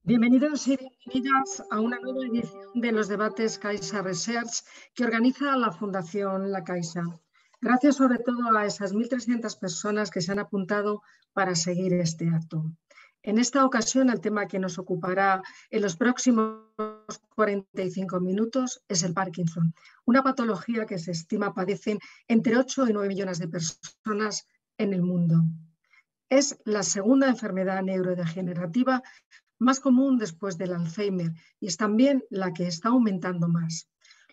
Bienvenidos y bienvenidas a una nueva edición de los debates Caixa Research que organiza la Fundación La Caixa. Gracias sobre todo a esas 1.300 personas que se han apuntado para seguir este acto. En esta ocasión, el tema que nos ocupará en los próximos 45 minutos es el Parkinson, una patología que se estima padecen entre 8 y 9 millones de personas en el mundo. Es la segunda enfermedad neurodegenerativa más común después del Alzheimer y es también la que está aumentando más.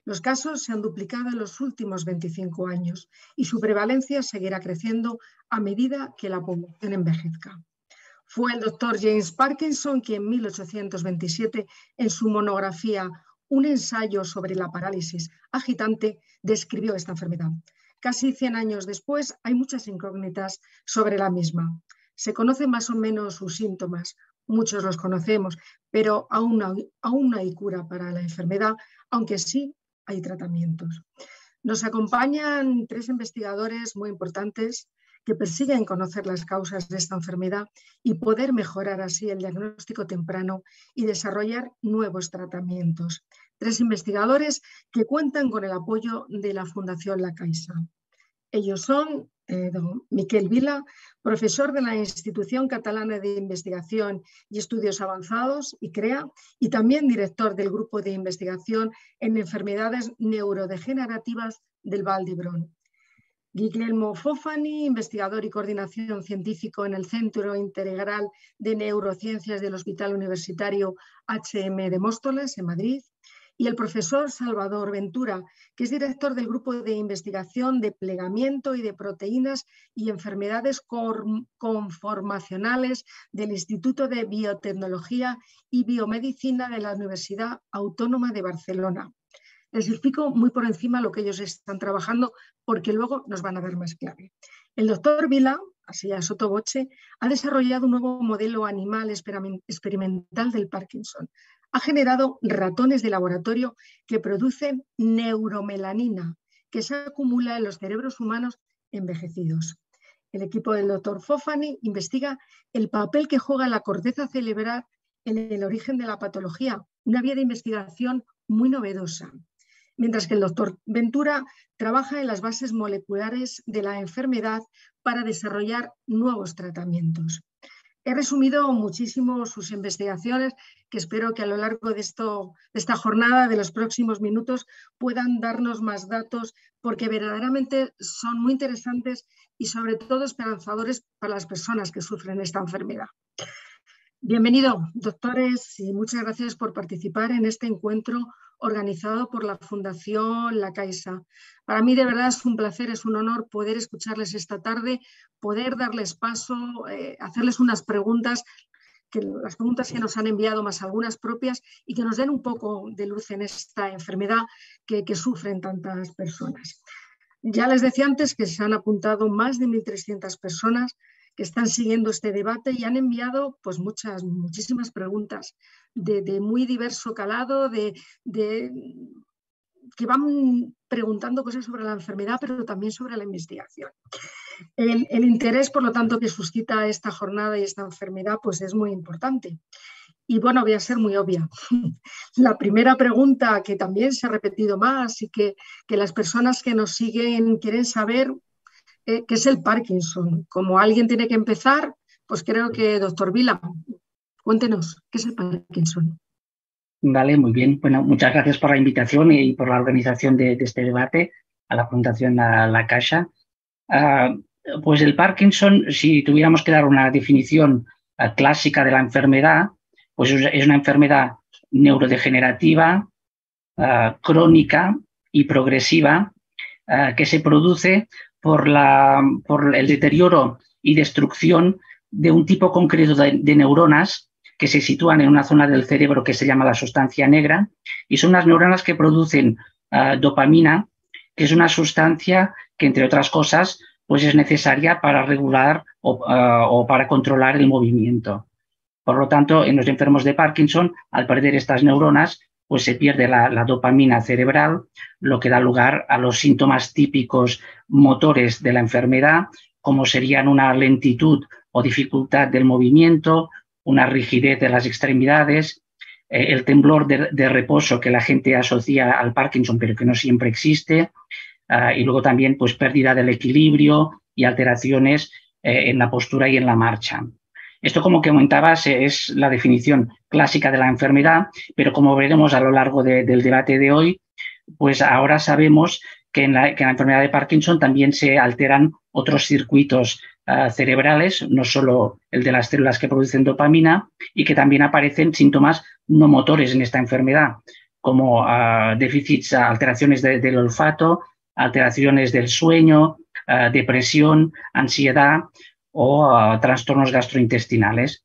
Los casos se han duplicado en los últimos 25 años y su prevalencia seguirá creciendo a medida que la población envejezca. Fue el doctor James Parkinson quien en 1827, en su monografía Un ensayo sobre la parálisis agitante, describió esta enfermedad. Casi 100 años después hay muchas incógnitas sobre la misma. Se conocen más o menos sus síntomas. Muchos los conocemos, pero aún no hay cura para la enfermedad, aunque sí hay tratamientos. Nos acompañan 3 investigadores muy importantes que persiguen conocer las causas de esta enfermedad y poder mejorar así el diagnóstico temprano y desarrollar nuevos tratamientos. 3 investigadores que cuentan con el apoyo de la Fundación La Caixa. Ellos son don Miquel Vila, profesor de la Institución Catalana de Investigación y Estudios Avanzados, ICREA, y también director del Grupo de Investigación en Enfermedades Neurodegenerativas del Vall d'Hebron. Guillermo Fofani, investigador y coordinación científico en el Centro Integral de Neurociencias del Hospital Universitario HM de Móstoles, en Madrid. Y el profesor Salvador Ventura, que es director del Grupo de Investigación de Plegamiento y de Proteínas y Enfermedades Conformacionales del Instituto de Biotecnología y Biomedicina de la Universidad Autónoma de Barcelona. Les explico muy por encima lo que ellos están trabajando porque luego nos van a dar más clave. El doctor Vila, así a sotto voce, ha desarrollado un nuevo modelo animal experimental del Parkinson. Ha generado ratones de laboratorio que producen neuromelanina, que se acumula en los cerebros humanos envejecidos. El equipo del doctor Fofani investiga el papel que juega la corteza cerebral en el origen de la patología, una vía de investigación muy novedosa. Mientras que el doctor Ventura trabaja en las bases moleculares de la enfermedad para desarrollar nuevos tratamientos. He resumido muchísimo sus investigaciones que espero que a lo largo de esta jornada, de los próximos minutos, puedan darnos más datos porque verdaderamente son muy interesantes y sobre todo esperanzadores para las personas que sufren esta enfermedad. Bienvenido, doctores, y muchas gracias por participar en este encuentro organizado por la Fundación La Caixa. Para mí de verdad es un placer, es un honor poder escucharles esta tarde, poder darles paso, hacerles unas preguntas, las preguntas que nos han enviado más algunas propias y que nos den un poco de luz en esta enfermedad que sufren tantas personas. Ya les decía antes que se han apuntado más de 1.300 personas que están siguiendo este debate y han enviado pues muchísimas preguntas de muy diverso calado, que van preguntando cosas sobre la enfermedad, pero también sobre la investigación. El interés, por lo tanto, que suscita esta jornada y esta enfermedad pues es muy importante. Y bueno, voy a ser muy obvia. La primera pregunta, que también se ha repetido más y que las personas que nos siguen quieren saber, ¿qué es el Parkinson? Como alguien tiene que empezar, pues creo que, doctor Vila, cuéntenos, ¿qué es el Parkinson? Vale, muy bien. Bueno, muchas gracias por la invitación y por la organización de este debate a la Fundación La Caixa. Pues el Parkinson, si tuviéramos que dar una definición clásica de la enfermedad, pues es una enfermedad neurodegenerativa, crónica y progresiva que se produce por el deterioro y destrucción de un tipo concreto de neuronas que se sitúan en una zona del cerebro que se llama la sustancia negra, y son unas neuronas que producen dopamina, que es una sustancia que, entre otras cosas, pues es necesaria para regular o para controlar el movimiento. Por lo tanto, en los enfermos de Parkinson, al perder estas neuronas, pues se pierde la dopamina cerebral, lo que da lugar a los síntomas típicos motores de la enfermedad, como serían una lentitud o dificultad del movimiento, una rigidez de las extremidades, el temblor de reposo que la gente asocia al Parkinson, pero que no siempre existe, y luego también pues pérdida del equilibrio y alteraciones en la postura y en la marcha. Esto, como comentabas, es la definición clásica de la enfermedad, pero como veremos a lo largo del debate de hoy, pues ahora sabemos que en la enfermedad de Parkinson también se alteran otros circuitos cerebrales, no solo el de las células que producen dopamina, y que también aparecen síntomas no motores en esta enfermedad, como déficits, alteraciones del olfato, alteraciones del sueño, depresión, ansiedad o trastornos gastrointestinales,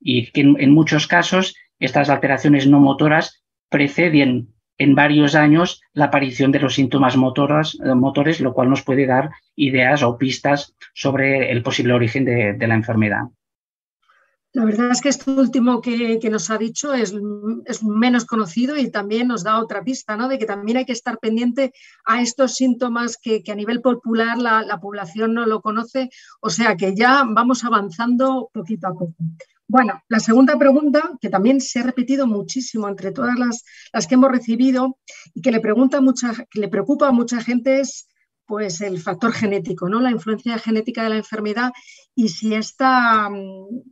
y que en muchos casos estas alteraciones no motoras preceden en varios años la aparición de los síntomas motores, lo cual nos puede dar ideas o pistas sobre el posible origen de la enfermedad. La verdad es que esto último que nos ha dicho es menos conocido y también nos da otra pista, ¿no? De que también hay que estar pendiente a estos síntomas que a nivel popular la población no lo conoce, o sea que ya vamos avanzando poquito a poco. Bueno, la segunda pregunta, que también se ha repetido muchísimo entre todas las que hemos recibido y que le preocupa a mucha gente, es pues el factor genético, ¿no? La influencia genética de la enfermedad y si esta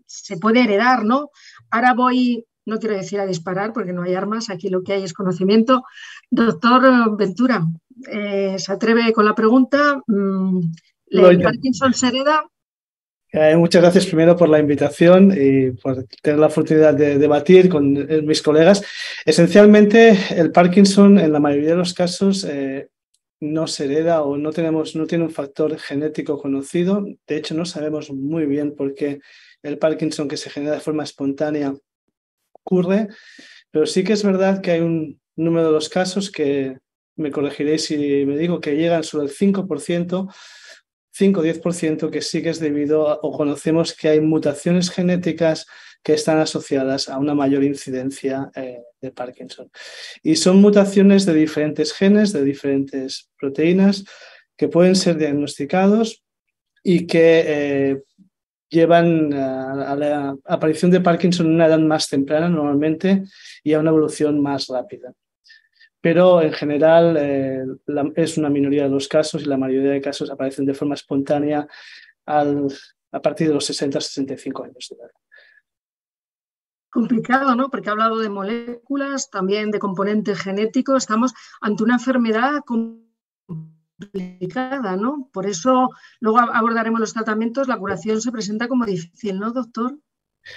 se puede heredar, ¿no? Ahora voy, no quiero decir a disparar porque no hay armas, aquí lo que hay es conocimiento. Doctor Ventura, ¿se atreve con la pregunta? ¿El Parkinson se hereda? Muchas gracias primero por la invitación y por tener la oportunidad de debatir con mis colegas. Esencialmente, el Parkinson en la mayoría de los casos no se hereda o no tiene un factor genético conocido. De hecho, no sabemos muy bien por qué el Parkinson, que se genera de forma espontánea, ocurre, pero sí que es verdad que hay un número de los casos que, me corregiréis si me digo, que llegan solo al 5%, 5-10%, que sí que es debido o conocemos que hay mutaciones genéticas que están asociadas a una mayor incidencia de Parkinson. Y son mutaciones de diferentes genes, de diferentes proteínas, que pueden ser diagnosticados y que llevan a la aparición de Parkinson en una edad más temprana normalmente y a una evolución más rápida. Pero en general es una minoría de los casos y la mayoría de casos aparecen de forma espontánea a partir de los 60-65 años de edad. Complicado, ¿no? Porque ha hablado de moléculas, también de componentes genéticos. Estamos ante una enfermedad complicada, ¿no? Por eso luego abordaremos los tratamientos. La curación se presenta como difícil, ¿no, doctor?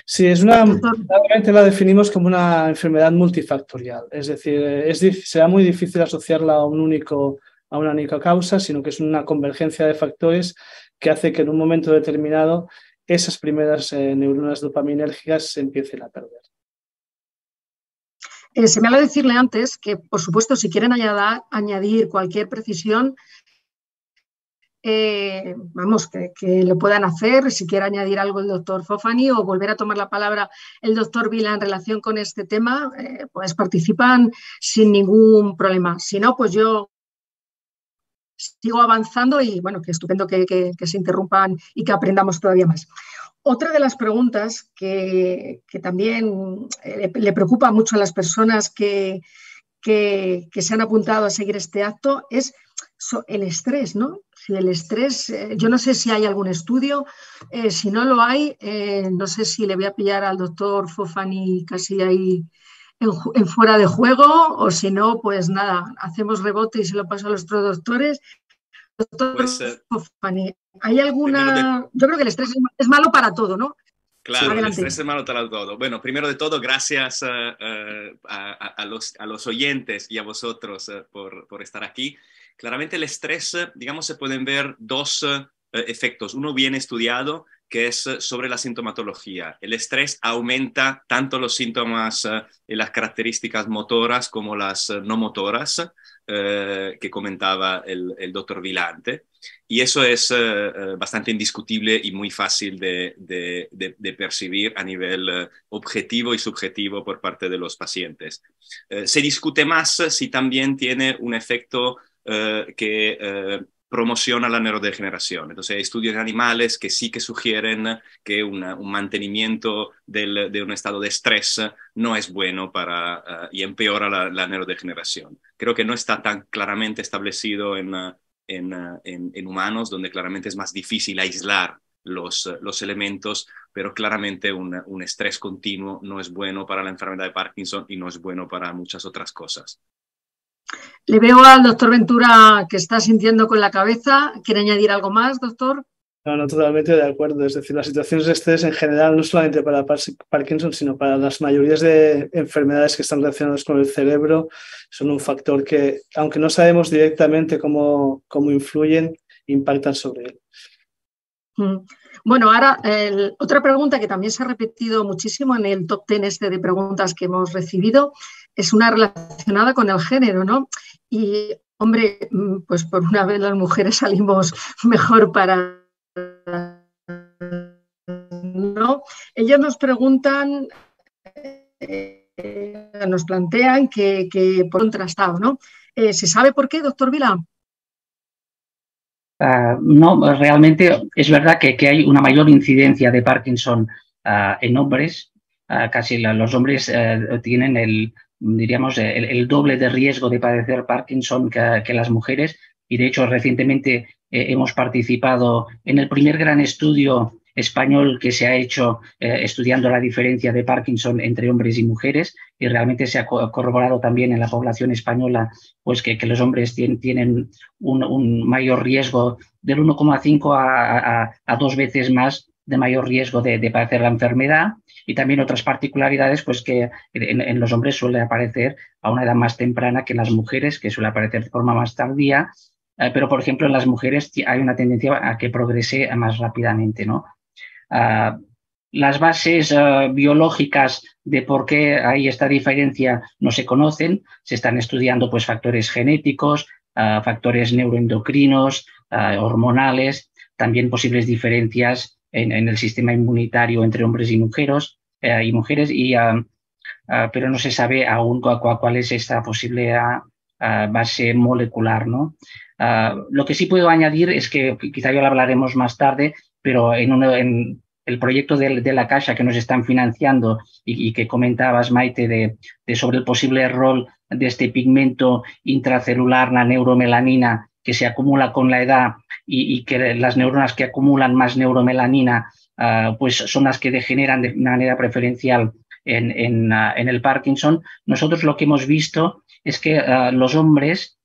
Sí, realmente la definimos como una enfermedad multifactorial, es decir, será muy difícil asociarla a una única causa, sino que es una convergencia de factores que hace que en un momento determinado esas primeras neuronas dopaminérgicas se empiecen a perder. Se me ha de decirle antes que, por supuesto, si quieren añadir cualquier precisión, vamos, que lo puedan hacer, si quiere añadir algo el doctor Fofani o volver a tomar la palabra el doctor Vila en relación con este tema, pues participan sin ningún problema. Si no, pues yo sigo avanzando y bueno, que estupendo que se interrumpan y que aprendamos todavía más. Otra de las preguntas que también le preocupa mucho a las personas que se han apuntado a seguir este acto es el estrés, ¿no? Si el estrés, yo no sé si hay algún estudio, si no lo hay, no sé si le voy a pillar al doctor Fofani casi ahí en fuera de juego o si no, pues nada, hacemos rebote y se lo paso a los otros doctores. Doctor Pues, Fofani, ¿hay alguna...? Yo creo que el estrés es malo para todo, ¿no? Claro, Adelante. el estrés es malo para todo. Bueno, primero de todo, gracias a los oyentes y a vosotros por estar aquí. Claramente el estrés, digamos, se pueden ver dos efectos. Uno bien estudiado, que es sobre la sintomatología. El estrés aumenta tanto los síntomas y las características motoras como las no motoras, que comentaba el doctor Vilante. Y eso es bastante indiscutible y muy fácil de percibir a nivel objetivo y subjetivo por parte de los pacientes. Se discute más si también tiene un efecto que promociona la neurodegeneración. Entonces hay estudios en animales que sí que sugieren que un mantenimiento de un estado de estrés no es bueno y empeora la neurodegeneración. Creo que no está tan claramente establecido en humanos, donde claramente es más difícil aislar los elementos, pero claramente un estrés continuo no es bueno para la enfermedad de Parkinson y no es bueno para muchas otras cosas. Le veo al doctor Ventura que está sintiendo con la cabeza. ¿Quiere añadir algo más, doctor? No, no, totalmente de acuerdo. Es decir, las situaciones de estrés en general, no solamente para Parkinson, sino para las mayorías de enfermedades que están relacionadas con el cerebro, son un factor que, aunque no sabemos directamente cómo influyen, impactan sobre él. Bueno, ahora otra pregunta que también se ha repetido muchísimo en el top 10 de preguntas que hemos recibido es una relacionada con el género, ¿no? Y, hombre, pues por una vez las mujeres salimos mejor para... ¿no? Ellos nos preguntan, nos plantean que por contrastado, ¿no? ¿Se sabe por qué, doctor Vila? No, realmente es verdad que hay una mayor incidencia de Parkinson en hombres. Casi los hombres tienen diríamos, el doble de riesgo de padecer Parkinson que las mujeres. Y de hecho, recientemente hemos participado en el primer gran estudio español que se ha hecho estudiando la diferencia de Parkinson entre hombres y mujeres, y realmente se ha corroborado también en la población española pues que los hombres tienen un mayor riesgo del 1,5 a 2 veces más de mayor riesgo de padecer la enfermedad, y también otras particularidades pues que en los hombres suele aparecer a una edad más temprana que en las mujeres, que suele aparecer de forma más tardía, pero por ejemplo en las mujeres hay una tendencia a que progrese más rápidamente, ¿no? Las bases biológicas de por qué hay esta diferencia no se conocen. Se están estudiando pues factores genéticos, factores neuroendocrinos, hormonales, también posibles diferencias en el sistema inmunitario entre hombres y mujeres, pero no se sabe aún cuál es esta posible base molecular, ¿no? Lo que sí puedo añadir es que quizá ya lo hablaremos más tarde, pero en el proyecto de la Caixa que nos están financiando y que comentabas, Maite, sobre el posible rol de este pigmento intracelular, la neuromelanina, que se acumula con la edad y que las neuronas que acumulan más neuromelanina pues son las que degeneran de manera preferencial en el Parkinson. Nosotros lo que hemos visto es que los hombres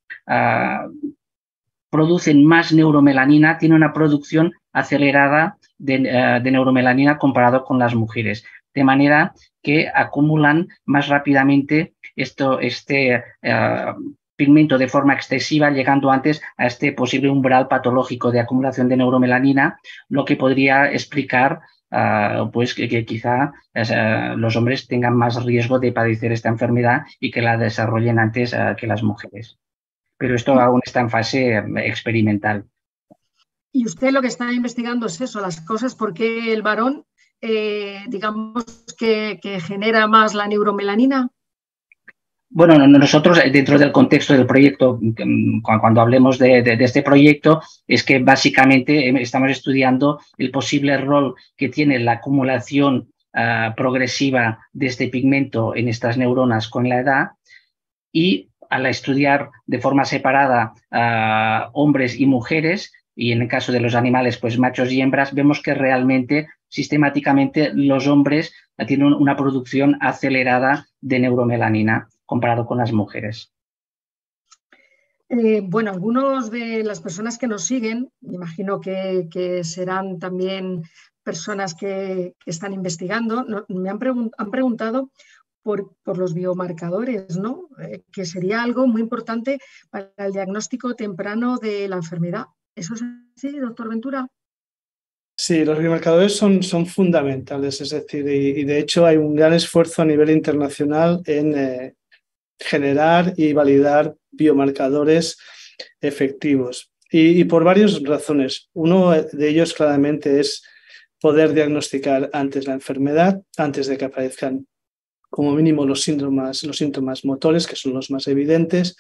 producen más neuromelanina, tienen una producción acelerada de neuromelanina comparado con las mujeres, de manera que acumulan más rápidamente este pigmento de forma excesiva, llegando antes a este posible umbral patológico de acumulación de neuromelanina, lo que podría explicar pues que quizá los hombres tengan más riesgo de padecer esta enfermedad y que la desarrollen antes que las mujeres. Pero esto aún está en fase experimental. Y usted lo que está investigando es eso, las cosas, por qué el varón, digamos, que genera más la neuromelanina. Bueno, nosotros dentro del contexto del proyecto, cuando hablemos de este proyecto, es que básicamente estamos estudiando el posible rol que tiene la acumulación progresiva de este pigmento en estas neuronas con la edad, y al estudiar de forma separada hombres y mujeres, y en el caso de los animales, pues machos y hembras, vemos que realmente, sistemáticamente, los hombres tienen una producción acelerada de neuromelanina comparado con las mujeres. Bueno, algunos de las personas que nos siguen, me imagino que serán también personas que están investigando, me han preguntado por los biomarcadores, ¿no? Que sería algo muy importante para el diagnóstico temprano de la enfermedad. ¿Eso es así, doctor Ventura? Sí, los biomarcadores son fundamentales, es decir, y de hecho hay un gran esfuerzo a nivel internacional en generar y validar biomarcadores efectivos. Y por varias razones. Uno de ellos claramente es poder diagnosticar antes la enfermedad, antes de que aparezcan como mínimo los síntomas motores, que son los más evidentes,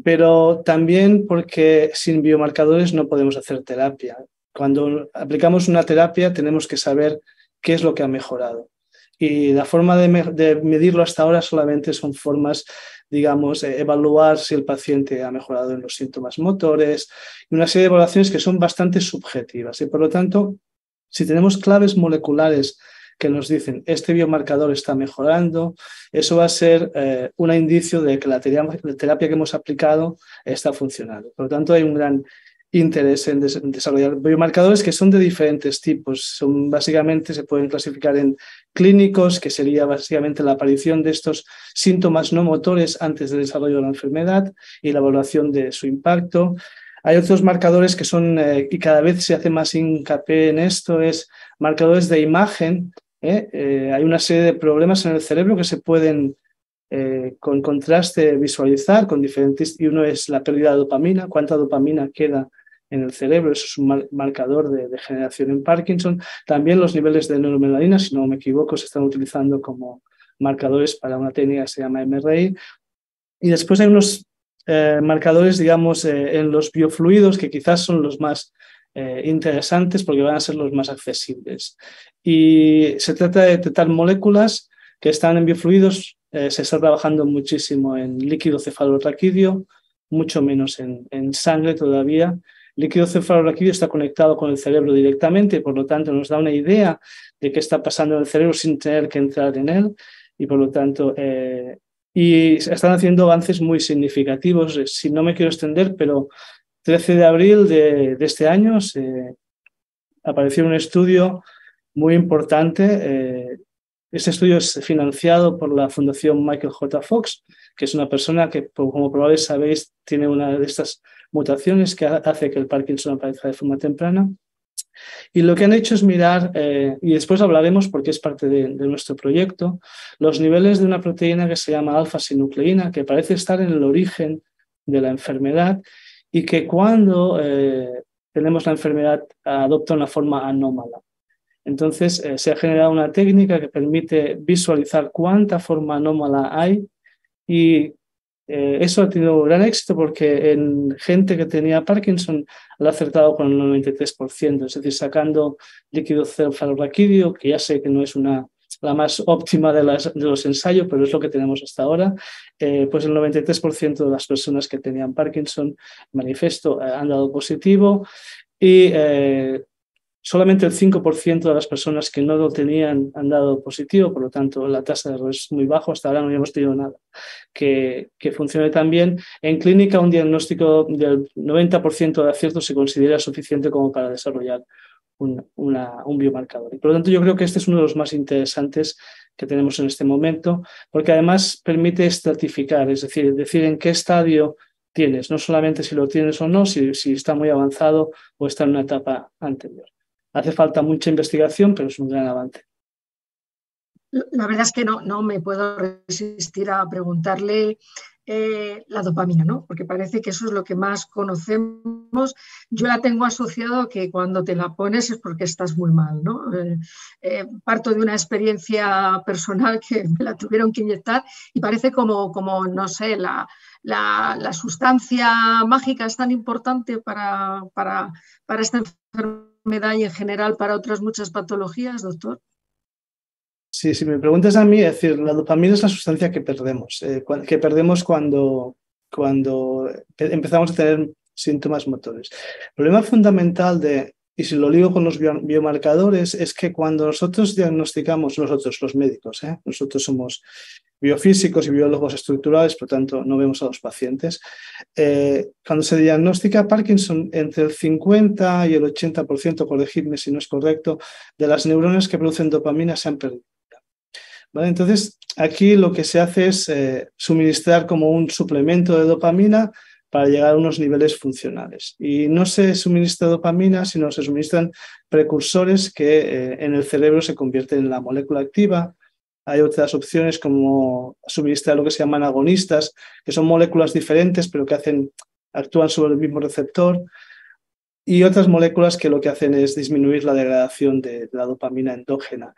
pero también porque sin biomarcadores no podemos hacer terapia. Cuando aplicamos una terapia tenemos que saber qué es lo que ha mejorado. Y la forma de medirlo hasta ahora solamente son formas, digamos, evaluar si el paciente ha mejorado en los síntomas motores, y una serie de evaluaciones que son bastante subjetivas. Y por lo tanto, si tenemos claves moleculares que nos dicen este biomarcador está mejorando, eso va a ser un indicio de que la terapia que hemos aplicado está funcionando. Por lo tanto, hay un gran interés en desarrollar biomarcadores que son de diferentes tipos. Básicamente se pueden clasificar en clínicos, que sería básicamente la aparición de estos síntomas no motores antes del desarrollo de la enfermedad y la evaluación de su impacto. Hay otros marcadores que son, y cada vez se hace más hincapié en esto, es marcadores de imagen. Hay una serie de problemas en el cerebro que se pueden con contraste visualizar con diferentes, y uno es la pérdida de dopamina, cuánta dopamina queda en el cerebro, eso es un marcador de degeneración en Parkinson. También los niveles de neuromelanina, si no me equivoco, se están utilizando como marcadores para una técnica que se llama MRI. Y después hay unos marcadores, digamos, en los biofluidos que quizás son los más interesantes porque van a ser los más accesibles. Y se trata de detectar moléculas que están en biofluidos. Se está trabajando muchísimo en líquido cefalorraquídeo, mucho menos en sangre todavía. El líquido cefalorraquídeo está conectado con el cerebro directamente y por lo tanto nos da una idea de qué está pasando en el cerebro sin tener que entrar en él y por lo tanto y están haciendo avances muy significativos. Si no me quiero extender, pero 13 de abril de este año apareció un estudio muy importante. Este estudio es financiado por la Fundación Michael J. Fox, que es una persona que, como probablemente sabéis, tiene una de estas mutaciones que hace que el Parkinson aparezca de forma temprana. Y lo que han hecho es mirar, y después hablaremos porque es parte de nuestro proyecto, los niveles de una proteína que se llama alfa-sinucleína, que parece estar en el origen de la enfermedad y que cuando tenemos la enfermedad adopta una forma anómala. Entonces, se ha generado una técnica que permite visualizar cuánta forma anómala hay y eso ha tenido gran éxito porque en gente que tenía Parkinson lo ha acertado con el 93%, es decir, sacando líquido cefalorraquídeo, que ya sé que no es la más óptima de los ensayos, pero es lo que tenemos hasta ahora, pues el 93% de las personas que tenían Parkinson manifiesto han dado positivo y solamente el 5% de las personas que no lo tenían han dado positivo, por lo tanto la tasa de error es muy baja. Hasta ahora no hemos tenido nada que funcione tan bien. En clínica un diagnóstico del 90% de acierto se considera suficiente como para desarrollar un biomarcador. Y por lo tanto yo creo que este es uno de los más interesantes que tenemos en este momento, porque además permite estratificar, es decir en qué estadio tienes, no solamente si lo tienes o no, si está muy avanzado o está en una etapa anterior. Hace falta mucha investigación, pero es un gran avance. La verdad es que no me puedo resistir a preguntarle la dopamina, ¿no? Porque parece que eso es lo que más conocemos. Yo la tengo asociado a que cuando te la pones es porque estás muy mal, ¿no? Parto de una experiencia personal que me la tuvieron que inyectar y parece como no sé, la sustancia mágica es tan importante para esta enfermedad y en general para otras muchas patologías, doctor. Sí, si me preguntas a mí, es decir, la dopamina es la sustancia que perdemos cuando empezamos a tener síntomas motores. El problema fundamental y si lo ligo con los biomarcadores, es que cuando nosotros diagnosticamos, los médicos, nosotros somos biofísicos y biólogos estructurales, por tanto no vemos a los pacientes. Cuando se diagnostica Parkinson, entre el 50 y el 80%, corregidme si no es correcto, de las neuronas que producen dopamina se han perdido. ¿Vale? Entonces, aquí lo que se hace es suministrar como un suplemento de dopamina para llegar a unos niveles funcionales. Y no se suministra dopamina, sino se suministran precursores que en el cerebro se convierten en la molécula activa. Hay otras opciones como suministrar lo que se llaman agonistas, que son moléculas diferentes pero que actúan sobre el mismo receptor. Y otras moléculas que lo que hacen es disminuir la degradación de la dopamina endógena.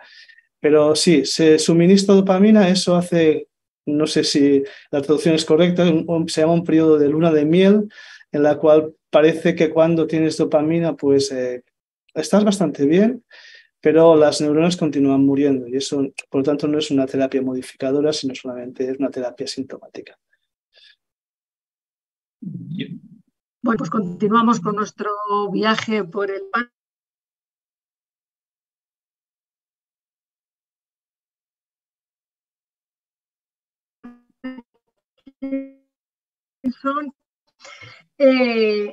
Pero sí, se suministra dopamina, eso hace, no sé si la traducción es correcta, se llama un periodo de luna de miel, en la cual parece que cuando tienes dopamina, pues estás bastante bien, pero las neuronas continúan muriendo y eso, por lo tanto, no es una terapia modificadora, sino solamente es una terapia sintomática. Bueno, pues continuamos con nuestro viaje por el Parkinson.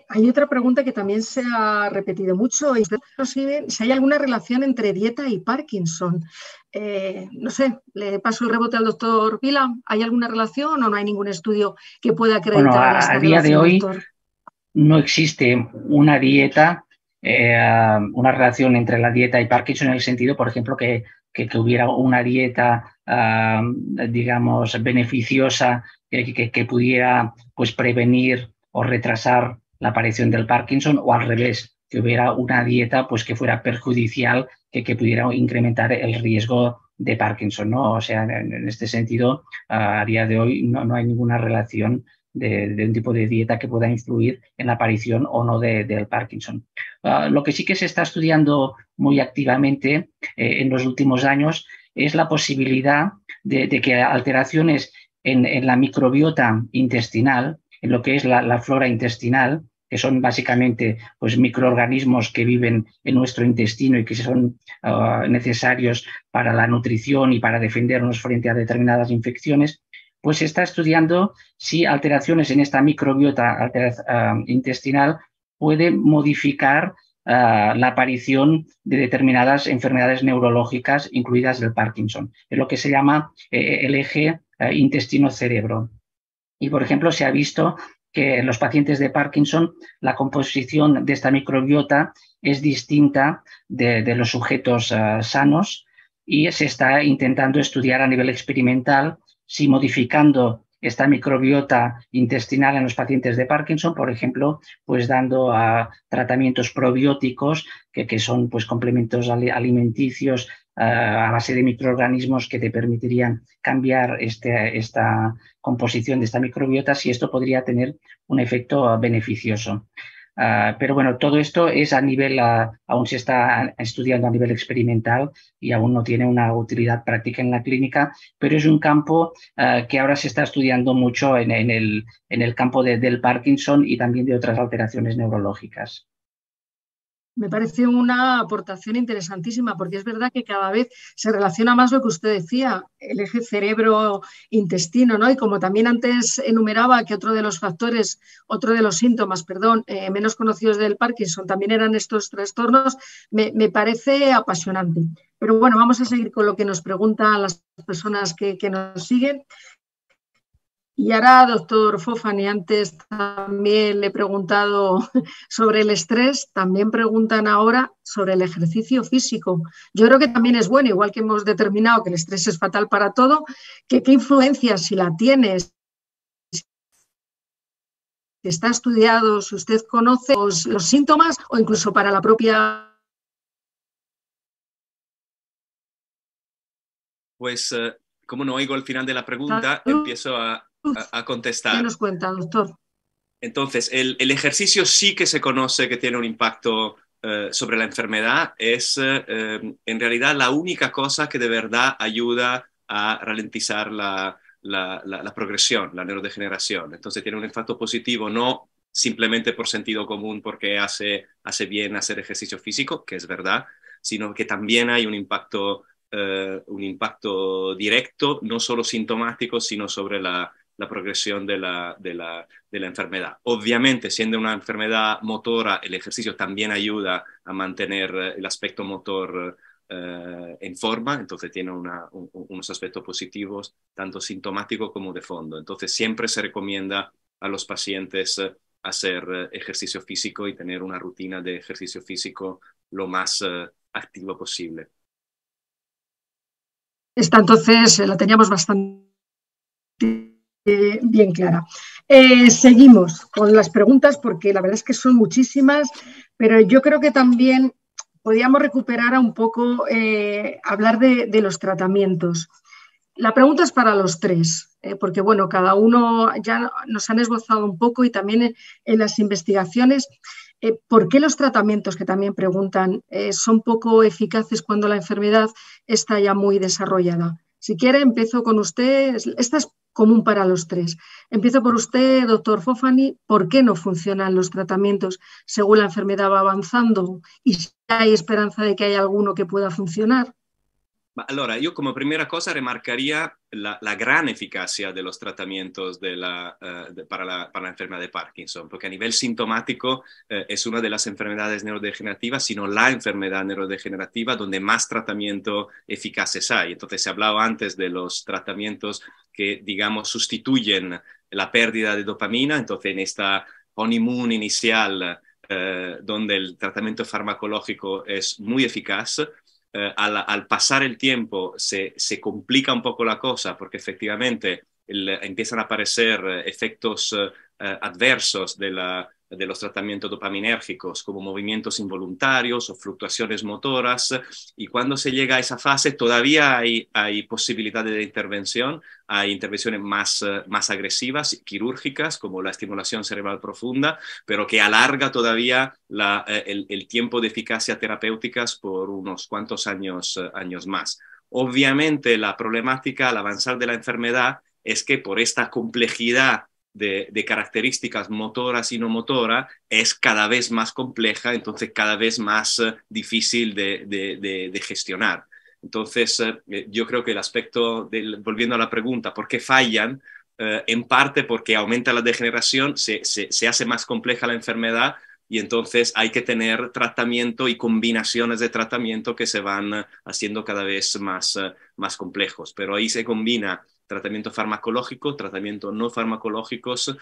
Hay otra pregunta que también se ha repetido mucho, y si hay alguna relación entre dieta y Parkinson. No sé, le paso el rebote al doctor Vila. ¿Hay alguna relación o no hay ningún estudio que pueda acreditar esta a día relación, de hoy doctor? No existe una dieta, una relación entre la dieta y Parkinson en el sentido, por ejemplo, que hubiera una dieta, digamos, beneficiosa que pudiera pues, prevenir o retrasar la aparición del Parkinson, o al revés, que hubiera una dieta pues, que fuera perjudicial, que pudiera incrementar el riesgo de Parkinson, ¿no? O sea, en este sentido, a día de hoy no hay ninguna relación de un tipo de dieta que pueda influir en la aparición o no del Parkinson. Lo que sí que se está estudiando muy activamente en los últimos años es la posibilidad de que alteraciones en la microbiota intestinal, en lo que es la flora intestinal, que son básicamente pues, microorganismos que viven en nuestro intestino y que son necesarios para la nutrición y para defendernos frente a determinadas infecciones, pues se está estudiando si alteraciones en esta microbiota intestinal pueden modificar la aparición de determinadas enfermedades neurológicas, incluidas el Parkinson. Es lo que se llama el eje intestino-cerebro. Y, por ejemplo, se ha visto que en los pacientes de Parkinson la composición de esta microbiota es distinta de los sujetos sanos, y se está intentando estudiar a nivel experimental si modificando esta microbiota intestinal en los pacientes de Parkinson, por ejemplo, pues dando tratamientos probióticos que son pues, complementos alimenticios a base de microorganismos que te permitirían cambiar esta composición de esta microbiota, si esto podría tener un efecto beneficioso. Pero bueno, todo esto es a nivel, aún se está estudiando a nivel experimental y aún no tiene una utilidad práctica en la clínica, pero es un campo que ahora se está estudiando mucho en el campo del Parkinson y también de otras alteraciones neurológicas. Me parece una aportación interesantísima, porque es verdad que cada vez se relaciona más lo que usted decía, el eje cerebro-intestino, ¿no? Y como también antes enumeraba que otro de los factores, otro de los síntomas, menos conocidos del Parkinson también eran estos trastornos, me parece apasionante. Pero bueno, vamos a seguir con lo que nos preguntan las personas que nos siguen. Y ahora, doctor Fofani, antes también le he preguntado sobre el estrés, también preguntan ahora sobre el ejercicio físico. Yo creo que también es bueno, igual que hemos determinado que el estrés es fatal para todo, que qué influencia, si la tienes, si está estudiado, si usted conoce los síntomas o incluso para la propia... Pues, como no oigo el final de la pregunta, empiezo a contestar. ¿Qué nos cuenta, doctor? Entonces, el ejercicio sí que se conoce que tiene un impacto sobre la enfermedad. Es en realidad la única cosa que de verdad ayuda a ralentizar la progresión, la neurodegeneración. Entonces tiene un impacto positivo, no simplemente por sentido común, porque hace bien hacer ejercicio físico, que es verdad, sino que también hay un impacto un impacto directo, no solo sintomático, sino sobre la progresión de la enfermedad. Obviamente, siendo una enfermedad motora, el ejercicio también ayuda a mantener el aspecto motor en forma, entonces tiene unos aspectos positivos, tanto sintomáticos como de fondo. Entonces, siempre se recomienda a los pacientes hacer ejercicio físico y tener una rutina de ejercicio físico lo más activo posible. Esta entonces la teníamos bastante bien clara. Seguimos con las preguntas porque la verdad es que son muchísimas, pero yo creo que también podíamos recuperar un poco, hablar de los tratamientos. La pregunta es para los tres, porque bueno, cada uno ya nos han esbozado un poco y también en las investigaciones. ¿Por qué los tratamientos, que también preguntan, son poco eficaces cuando la enfermedad está ya muy desarrollada? Si quiere, empiezo con usted. Esta es común para los tres. Empiezo por usted, doctor Fofani. ¿Por qué no funcionan los tratamientos según la enfermedad va avanzando? ¿Y si hay esperanza de que haya alguno que pueda funcionar? Allora, io come prima cosa remarcaría la gran eficacia de los tratamientos para la enfermedad de Parkinson, porque a nivel sintomático es una de las enfermedades neurodegenerativas, sino la enfermedad neurodegenerativa donde más tratamiento eficaces hay. Entonces, se hablaba antes de los tratamientos que, digamos, sustituyen la pérdida de dopamina, entonces en esta honeymoon inicial, donde el tratamiento farmacológico es muy eficaz, al pasar el tiempo se complica un poco la cosa porque efectivamente empiezan a aparecer efectos adversos de los tratamientos dopaminérgicos como movimientos involuntarios o fluctuaciones motoras, y cuando se llega a esa fase todavía hay posibilidades de intervención, hay intervenciones más agresivas, quirúrgicas, como la estimulación cerebral profunda, pero que alarga todavía el tiempo de eficacia terapéuticas por unos cuantos años más. Obviamente la problemática al avanzar de la enfermedad es que por esta complejidad de características motoras y no motoras es cada vez más compleja, entonces cada vez más difícil de gestionar. Entonces, yo creo que el aspecto, volviendo a la pregunta, ¿por qué fallan? En parte porque aumenta la degeneración, se hace más compleja la enfermedad y entonces hay que tener tratamiento y combinaciones de tratamiento que se van haciendo cada vez más complejos. Pero ahí se combina tratamiento farmacológico, tratamiento no farmacológicos,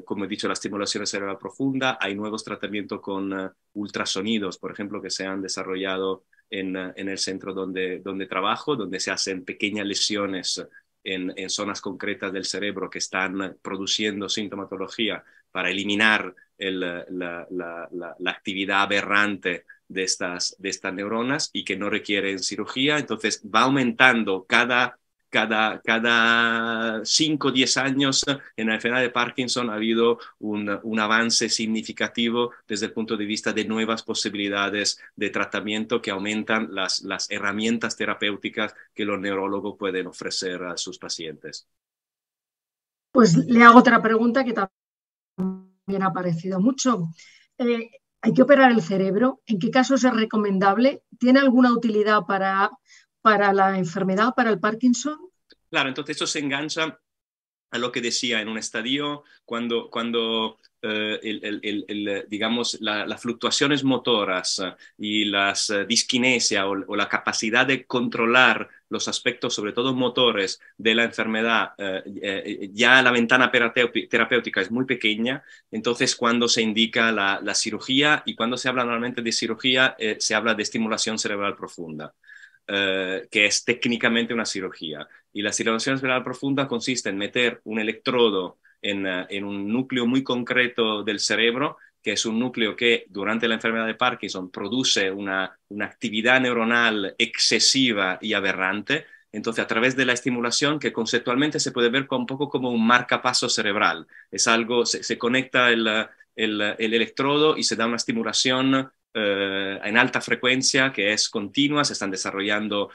como he dicho, la estimulación cerebral profunda, hay nuevos tratamientos con ultrasonidos, por ejemplo, que se han desarrollado en el centro donde trabajo, donde se hacen pequeñas lesiones en zonas concretas del cerebro que están produciendo sintomatología para eliminar la actividad aberrante de estas neuronas y que no requieren cirugía. Entonces va aumentando cada 5 o 10 años en la enfermedad de Parkinson ha habido un avance significativo desde el punto de vista de nuevas posibilidades de tratamiento que aumentan las herramientas terapéuticas que los neurólogos pueden ofrecer a sus pacientes. Pues le hago otra pregunta que también ha aparecido mucho. ¿Hay que operar el cerebro? ¿En qué casos es recomendable? ¿Tiene alguna utilidad para la enfermedad, para el Parkinson? Claro, entonces eso se engancha a lo que decía en un estadio, cuando digamos, las fluctuaciones motoras y las disquinesia o la capacidad de controlar los aspectos, sobre todo motores, de la enfermedad, ya la ventana terapéutica es muy pequeña, entonces cuando se indica la cirugía, y cuando se habla normalmente de cirugía, se habla de estimulación cerebral profunda. Que es técnicamente una cirugía. Y la estimulación cerebral profunda consiste en meter un electrodo en un núcleo muy concreto del cerebro, que es un núcleo que durante la enfermedad de Parkinson produce una actividad neuronal excesiva y aberrante. Entonces, a través de la estimulación, que conceptualmente se puede ver un poco como un marcapaso cerebral, es algo, se conecta el electrodo y se da una estimulación en alta frecuencia que es continua. Se están desarrollando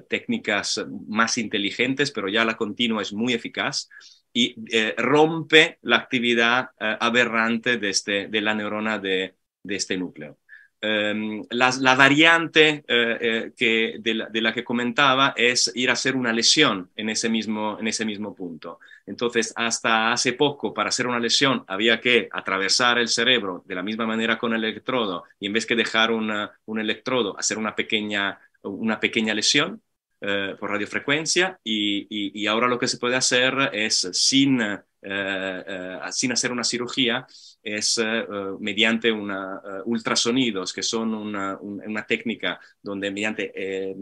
técnicas más inteligentes, pero ya la continua es muy eficaz y rompe la actividad aberrante de la neurona de este núcleo. la variante de la que comentaba es ir a hacer una lesión en ese mismo punto. Entonces, hasta hace poco, para hacer una lesión, había que atravesar el cerebro de la misma manera con el electrodo y en vez que dejar un electrodo, hacer una pequeña lesión por radiofrecuencia y ahora lo que se puede hacer es sin hacer una cirugía, es mediante ultrasonidos, que son una técnica donde mediante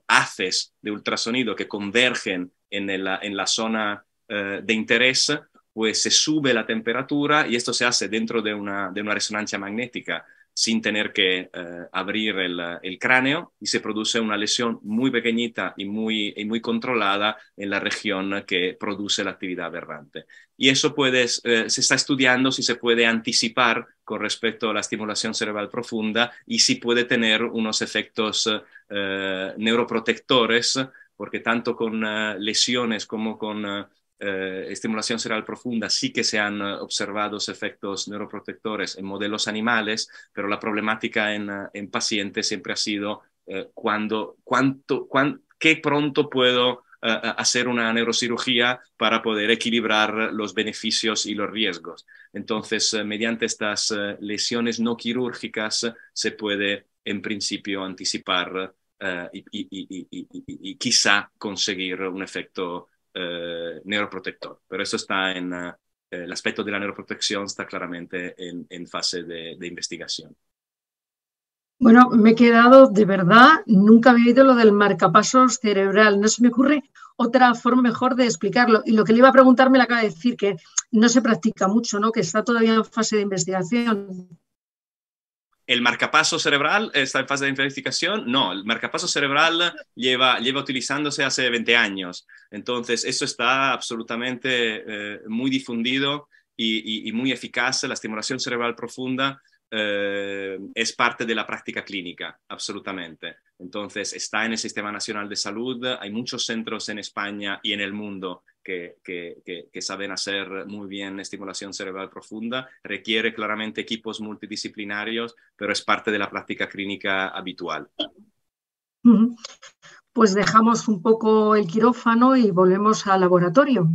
haces de ultrasonido que convergen en la zona de interés, pues se sube la temperatura y esto se hace dentro de una resonancia magnética sin tener que abrir el cráneo y se produce una lesión muy pequeñita y muy controlada en la región que produce la actividad aberrante. Y eso se está estudiando si se puede anticipar con respecto a la estimulación cerebral profunda y si puede tener unos efectos neuroprotectores, porque tanto con lesiones como con estimulación cerebral profunda sí que se han observado efectos neuroprotectores en modelos animales, pero la problemática en pacientes siempre ha sido qué pronto puedo hacer una neurocirugía para poder equilibrar los beneficios y los riesgos. Entonces, mediante estas lesiones no quirúrgicas se puede en principio anticipar y quizá conseguir un efecto neuroprotector, pero eso está el aspecto de la neuroprotección está claramente en fase de investigación. Bueno, me he quedado, de verdad, nunca había oído lo del marcapasos cerebral. No se me ocurre otra forma mejor de explicarlo. Y lo que le iba a preguntar me lo acaba de decir, que no se practica mucho, ¿no? Que está todavía en fase de investigación. ¿El marcapaso cerebral está en fase de investigación? No, el marcapaso cerebral lleva utilizándose hace 20 años. Entonces, eso está absolutamente muy difundido y muy eficaz. La estimulación cerebral profunda es parte de la práctica clínica, absolutamente. Entonces, está en el Sistema Nacional de Salud. Hay muchos centros en España y en el mundo que saben hacer muy bien estimulación cerebral profunda. Requiere claramente equipos multidisciplinarios, pero es parte de la práctica clínica habitual. Pues dejamos un poco el quirófano y volvemos al laboratorio.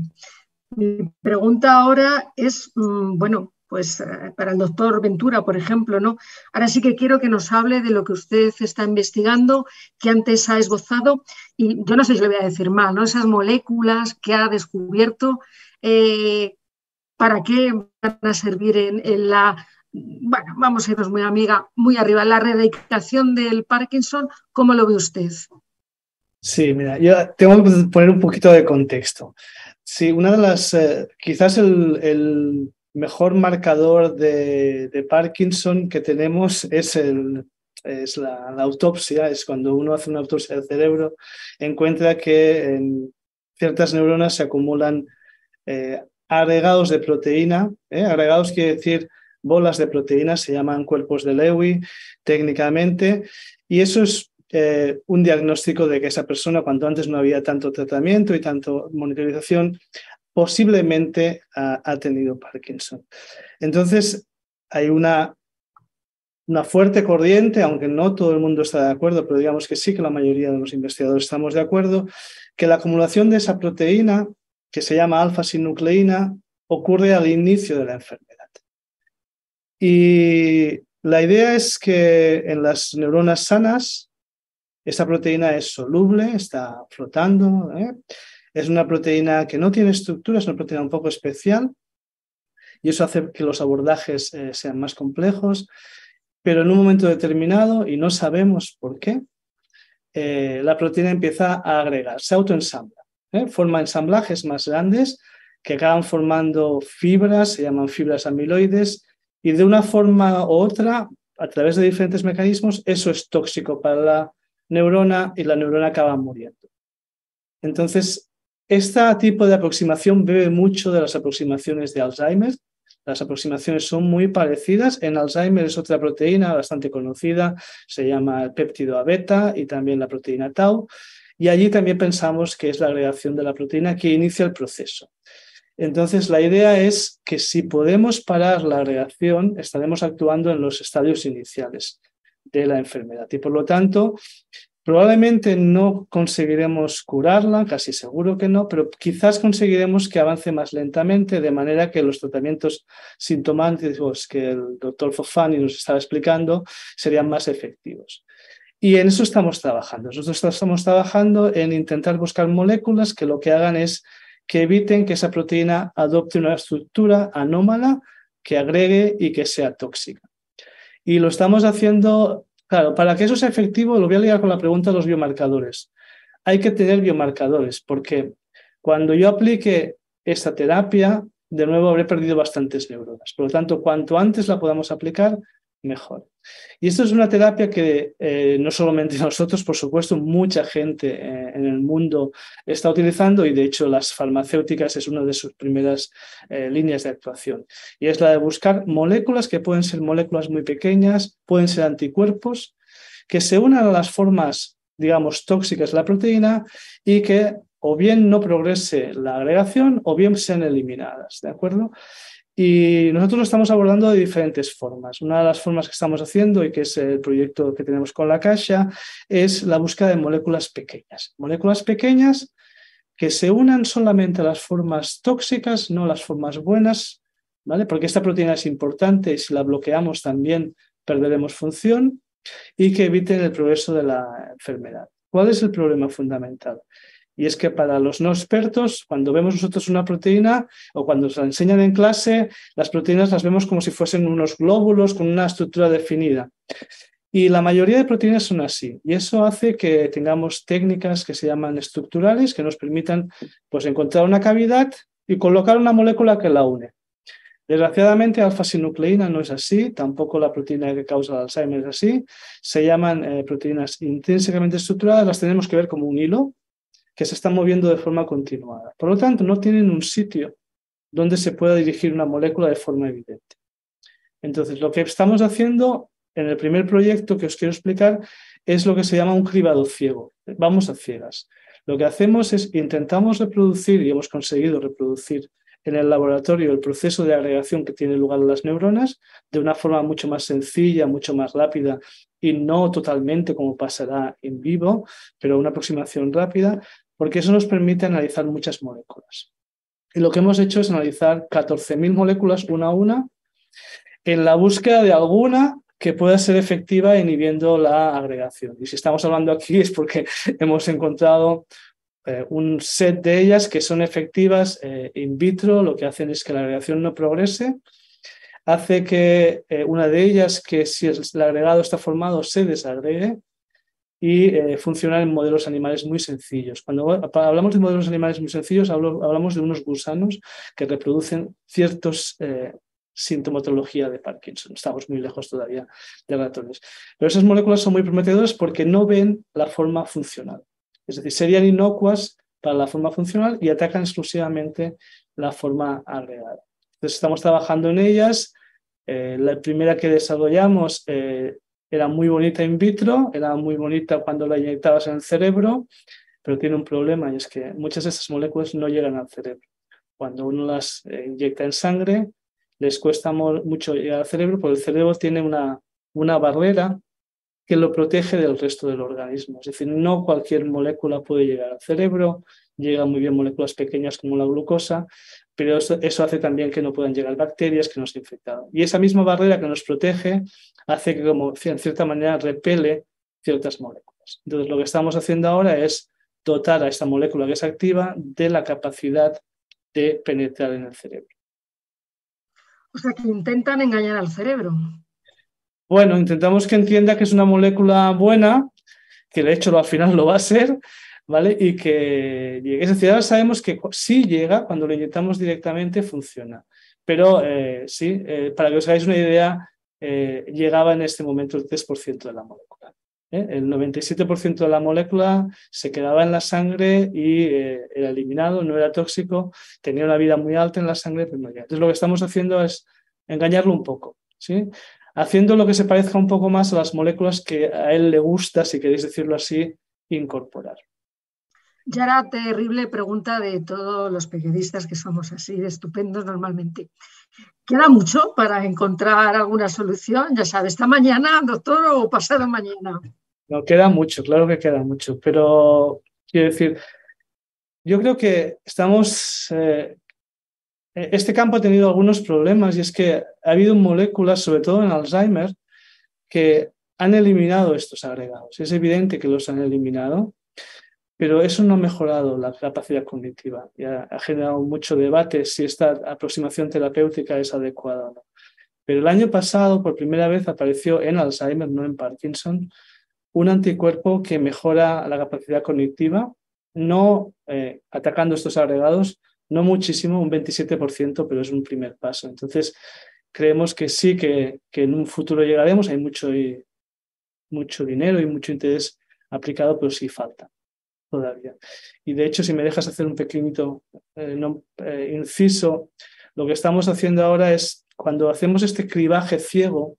Mi pregunta ahora es, bueno, pues para el doctor Ventura, por ejemplo, ¿no? Ahora sí que quiero que nos hable de lo que usted está investigando, que antes ha esbozado, y yo no sé si lo voy a decir mal, ¿no? Esas moléculas que ha descubierto, ¿para qué van a servir en la, bueno, vamos a irnos muy arriba, la erradicación del Parkinson? ¿Cómo lo ve usted? Sí, mira, yo tengo que poner un poquito de contexto. Sí, una de las, quizás el mejor marcador de Parkinson que tenemos es la autopsia, es cuando uno hace una autopsia del cerebro, encuentra que en ciertas neuronas se acumulan agregados de proteína. Agregados quiere decir bolas de proteína, se llaman cuerpos de Lewy técnicamente, y eso es un diagnóstico de que esa persona, cuando antes no había tanto tratamiento y tanto monitorización, posiblemente ha tenido Parkinson. Entonces, hay una fuerte corriente, aunque no todo el mundo está de acuerdo, pero digamos que sí que la mayoría de los investigadores estamos de acuerdo, que la acumulación de esa proteína, que se llama alfa-sinucleína, ocurre al inicio de la enfermedad. Y la idea es que en las neuronas sanas, esta proteína es soluble, está flotando, es una proteína que no tiene estructura, es una proteína un poco especial y eso hace que los abordajes sean más complejos, pero en un momento determinado, y no sabemos por qué, la proteína empieza a agregar, se autoensambla, forma ensamblajes más grandes que acaban formando fibras, se llaman fibras amiloides, y de una forma u otra, a través de diferentes mecanismos, eso es tóxico para la neurona y la neurona acaba muriendo. Entonces, este tipo de aproximación bebe mucho de las aproximaciones de Alzheimer. Las aproximaciones son muy parecidas. En Alzheimer es otra proteína bastante conocida, se llama el péptido A-beta y también la proteína tau. Y allí también pensamos que es la agregación de la proteína que inicia el proceso. Entonces, la idea es que si podemos parar la agregación, estaremos actuando en los estadios iniciales de la enfermedad y, por lo tanto, probablemente no conseguiremos curarla, casi seguro que no, pero quizás conseguiremos que avance más lentamente, de manera que los tratamientos sintomáticos que el doctor Fofani nos estaba explicando serían más efectivos. Y en eso estamos trabajando. Nosotros estamos trabajando en intentar buscar moléculas que lo que hagan es que eviten que esa proteína adopte una estructura anómala, que agregue y que sea tóxica. Y lo estamos haciendo, claro, para que eso sea efectivo, lo voy a ligar con la pregunta de los biomarcadores. Hay que tener biomarcadores, porque cuando yo aplique esta terapia, de nuevo habré perdido bastantes neuronas. Por lo tanto, cuanto antes la podamos aplicar, mejor. Y esto es una terapia que no solamente nosotros, por supuesto, mucha gente en el mundo está utilizando, y de hecho las farmacéuticas es una de sus primeras líneas de actuación. Y es la de buscar moléculas que pueden ser moléculas muy pequeñas, pueden ser anticuerpos, que se unan a las formas, digamos, tóxicas de la proteína y que o bien no progrese la agregación o bien sean eliminadas, ¿de acuerdo? Y nosotros lo estamos abordando de diferentes formas. Una de las formas que estamos haciendo, y que es el proyecto que tenemos con la Caixa, es la búsqueda de moléculas pequeñas. Moléculas pequeñas que se unan solamente a las formas tóxicas, no a las formas buenas, ¿vale? Porque esta proteína es importante y si la bloqueamos también perderemos función, y que eviten el progreso de la enfermedad. ¿Cuál es el problema fundamental? Y es que para los no expertos, cuando vemos nosotros una proteína o cuando nos la enseñan en clase, las proteínas las vemos como si fuesen unos glóbulos con una estructura definida. Y la mayoría de proteínas son así. Y eso hace que tengamos técnicas que se llaman estructurales, que nos permitan pues, encontrar una cavidad y colocar una molécula que la une. Desgraciadamente, alfa-sinucleína no es así, tampoco la proteína que causa el Alzheimer es así. Se llaman proteínas intrínsecamente estructuradas, las tenemos que ver como un hilo que se están moviendo de forma continuada. Por lo tanto, no tienen un sitio donde se pueda dirigir una molécula de forma evidente. Entonces, lo que estamos haciendo en el primer proyecto que os quiero explicar es lo que se llama un cribado ciego. Vamos a ciegas. Lo que hacemos es intentamos reproducir, y hemos conseguido reproducir en el laboratorio el proceso de agregación que tiene lugar en las neuronas de una forma mucho más sencilla, mucho más rápida y no totalmente como pasará en vivo, pero una aproximación rápida, porque eso nos permite analizar muchas moléculas. Y lo que hemos hecho es analizar 14.000 moléculas una a una en la búsqueda de alguna que pueda ser efectiva inhibiendo la agregación. Y si estamos hablando aquí es porque hemos encontrado un set de ellas que son efectivas in vitro, lo que hacen es que la agregación no progrese, hace que una de ellas, que si el agregado está formado, se desagregue y funciona en modelos animales muy sencillos. Cuando hablamos de modelos animales muy sencillos, hablamos de unos gusanos que reproducen ciertos sintomatología de Parkinson. Estamos muy lejos todavía de ratones. Pero esas moléculas son muy prometedoras porque no ven la forma funcional. Es decir, serían inocuas para la forma funcional y atacan exclusivamente la forma agregada. Entonces estamos trabajando en ellas. La primera que desarrollamos era muy bonita in vitro, era muy bonita cuando la inyectabas en el cerebro, pero tiene un problema y es que muchas de esas moléculas no llegan al cerebro. Cuando uno las inyecta en sangre, les cuesta mucho llegar al cerebro porque el cerebro tiene una barrera que lo protege del resto del organismo. Es decir, no cualquier molécula puede llegar al cerebro, llegan muy bien moléculas pequeñas como la glucosa, pero eso hace también que no puedan llegar bacterias que nos infectan. Y esa misma barrera que nos protege hace que, como en cierta manera, repele ciertas moléculas. Entonces, lo que estamos haciendo ahora es dotar a esta molécula que es activa de la capacidad de penetrar en el cerebro. O sea, que intentan engañar al cerebro. Bueno, intentamos que entienda que es una molécula buena, que de hecho al final lo va a ser, ¿vale? Y que llegue. Es decir, ahora sabemos que sí llega, cuando lo inyectamos directamente funciona. Pero sí, para que os hagáis una idea, llegaba en este momento el 3% de la molécula. El 97% de la molécula se quedaba en la sangre y era eliminado, no era tóxico, tenía una vida muy alta en la sangre, pero no llega. Entonces lo que estamos haciendo es engañarlo un poco, ¿sí? Haciendo lo que se parezca un poco más a las moléculas que a él le gusta, si queréis decirlo así, incorporar. Ya la terrible pregunta de todos los periodistas que somos así de estupendos normalmente. ¿Queda mucho para encontrar alguna solución? Ya sabes, ¿esta mañana, doctor, o pasado mañana? No, queda mucho, claro que queda mucho, pero quiero decir, yo creo que este campo ha tenido algunos problemas y es que ha habido moléculas, sobre todo en Alzheimer, que han eliminado estos agregados. Es evidente que los han eliminado, pero eso no ha mejorado la capacidad cognitiva y ha generado mucho debate si esta aproximación terapéutica es adecuada o no. Pero el año pasado, por primera vez, apareció en Alzheimer, no en Parkinson, un anticuerpo que mejora la capacidad cognitiva, no atacando estos agregados, no muchísimo, un 27%, pero es un primer paso. Entonces, creemos que sí, que en un futuro llegaremos. Hay mucho dinero y mucho interés aplicado, pero sí falta todavía. Y de hecho, si me dejas hacer un pequeñito inciso, lo que estamos haciendo ahora es, cuando hacemos este cribaje ciego,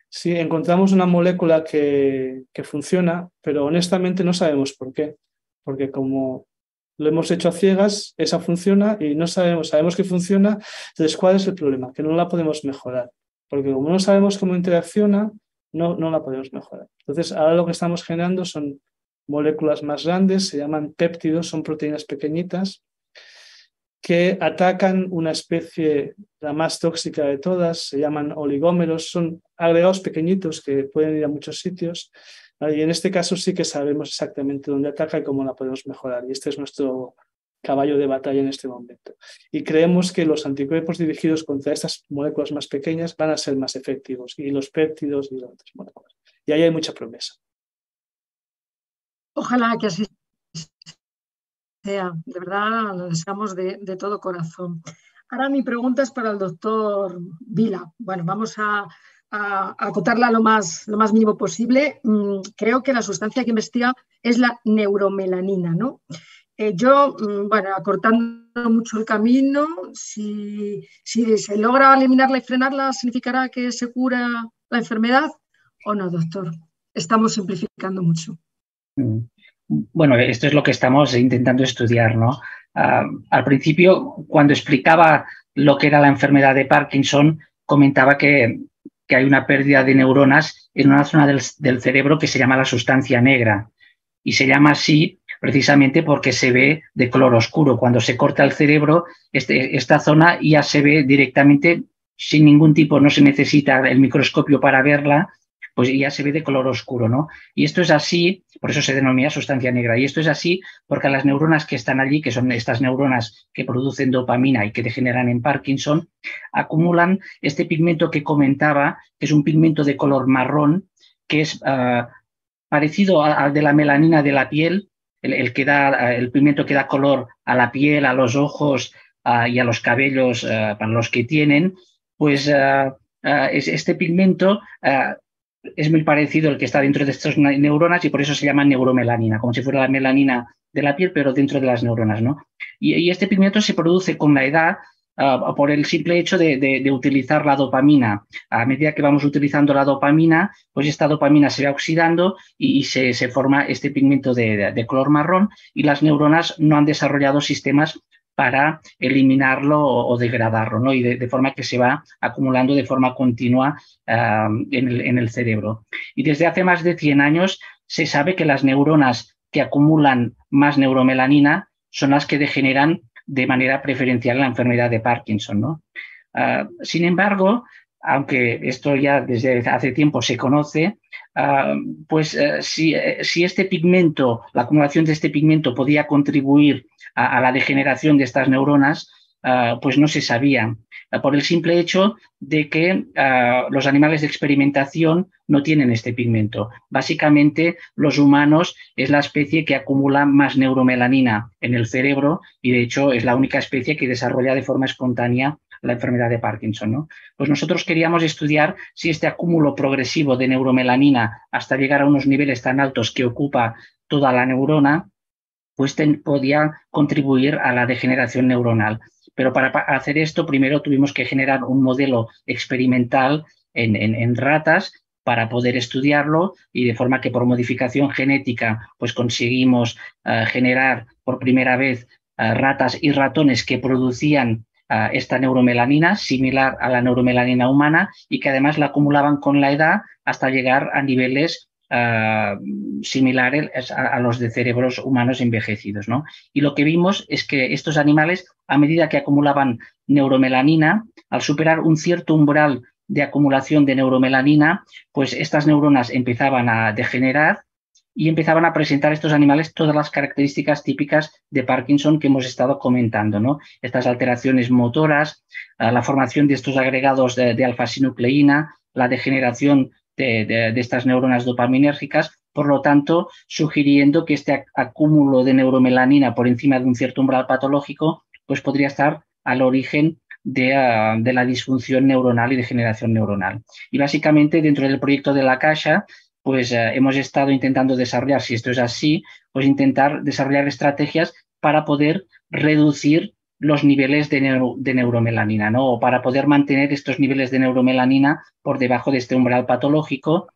sí, encontramos una molécula que funciona, pero honestamente no sabemos por qué. Porque como lo hemos hecho a ciegas, esa funciona y no sabemos que funciona. Entonces, ¿cuál es el problema? Que no la podemos mejorar. Porque como no sabemos cómo interacciona, no la podemos mejorar. Entonces, ahora lo que estamos generando son moléculas más grandes, se llaman péptidos, son proteínas pequeñitas que atacan una especie, la más tóxica de todas, se llaman oligómeros, son agregados pequeñitos que pueden ir a muchos sitios, y en este caso sí que sabemos exactamente dónde ataca y cómo la podemos mejorar, y este es nuestro caballo de batalla en este momento. Y creemos que los anticuerpos dirigidos contra estas moléculas más pequeñas van a ser más efectivos, y los péptidos y las otras moléculas. Y ahí hay mucha promesa. Ojalá que así sea, de verdad lo deseamos de todo corazón. Ahora mi pregunta es para el doctor Vila. Bueno, vamos a acotarla lo más mínimo posible. Creo que la sustancia que investiga es la neuromelanina, ¿no? Bueno, acortando mucho el camino, si se logra eliminarla y frenarla, ¿significará que se cura la enfermedad o no, doctor? Estamos simplificando mucho. Bueno, esto es lo que estamos intentando estudiar, ¿no? Al principio, cuando explicaba lo que era la enfermedad de Parkinson, comentaba que hay una pérdida de neuronas en una zona del cerebro que se llama la sustancia negra. Y se llama así precisamente porque se ve de color oscuro. Cuando se corta el cerebro, esta zona ya se ve directamente sin ningún tipo, no se necesita el microscopio para verla, pues ya se ve de color oscuro, ¿no? Y esto es así, por eso se denomina sustancia negra. Y esto es así porque las neuronas que están allí, que son estas neuronas que producen dopamina y que degeneran en Parkinson, acumulan este pigmento que comentaba, que es un pigmento de color marrón, que es parecido al de la melanina de la piel, el pigmento que da color a la piel, a los ojos y a los cabellos para los que tienen, pues este pigmento es muy parecido al que está dentro de estas neuronas y por eso se llama neuromelanina, como si fuera la melanina de la piel, pero dentro de las neuronas, ¿no? Y este pigmento se produce con la edad por el simple hecho de utilizar la dopamina. A medida que vamos utilizando la dopamina, pues esta dopamina se va oxidando y se forma este pigmento de color marrón y las neuronas no han desarrollado sistemas para eliminarlo o degradarlo, ¿no? Y de forma que se va acumulando de forma continua en el cerebro. Y desde hace más de 100 años se sabe que las neuronas que acumulan más neuromelanina son las que degeneran de manera preferencial la enfermedad de Parkinson, ¿no? Sin embargo, aunque esto ya desde hace tiempo se conoce, si este pigmento, la acumulación de este pigmento podía contribuir a la degeneración de estas neuronas, pues no se sabía, por el simple hecho de que los animales de experimentación no tienen este pigmento. Básicamente, los humanos es la especie que acumula más neuromelanina en el cerebro y, de hecho, es la única especie que desarrolla de forma espontánea la enfermedad de Parkinson, ¿no? Pues nosotros queríamos estudiar si este acúmulo progresivo de neuromelanina hasta llegar a unos niveles tan altos que ocupa toda la neurona, pues podía contribuir a la degeneración neuronal. Pero para hacer esto, primero tuvimos que generar un modelo experimental en ratas para poder estudiarlo, y de forma que por modificación genética pues conseguimos generar por primera vez ratas y ratones que producían esta neuromelanina similar a la neuromelanina humana y que además la acumulaban con la edad hasta llegar a niveles similares a los de cerebros humanos envejecidos, ¿no? Y lo que vimos es que estos animales, a medida que acumulaban neuromelanina, al superar un cierto umbral de acumulación de neuromelanina, pues estas neuronas empezaban a degenerar y empezaban a presentar estos animales todas las características típicas de Parkinson que hemos estado comentando, ¿no? Estas alteraciones motoras, la formación de estos agregados de alfa-sinucleína, la degeneración de estas neuronas dopaminérgicas, por lo tanto, sugiriendo que este acúmulo de neuromelanina por encima de un cierto umbral patológico pues podría estar al origen de la disfunción neuronal y degeneración neuronal. Y básicamente dentro del proyecto de la Caixa pues hemos estado intentando desarrollar, si esto es así, pues intentar desarrollar estrategias para poder reducir los niveles de neuromelanina, ¿no? O para poder mantener estos niveles de neuromelanina por debajo de este umbral patológico,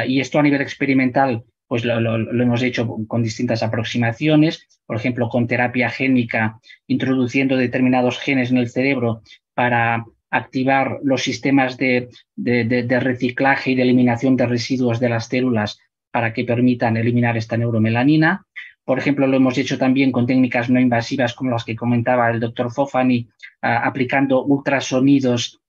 y esto a nivel experimental pues lo hemos hecho con distintas aproximaciones, por ejemplo, con terapia génica, introduciendo determinados genes en el cerebro para activar los sistemas de reciclaje y de eliminación de residuos de las células para que permitan eliminar esta neuromelanina. Por ejemplo, lo hemos hecho también con técnicas no invasivas como las que comentaba el doctor Fofani, aplicando ultrasonidos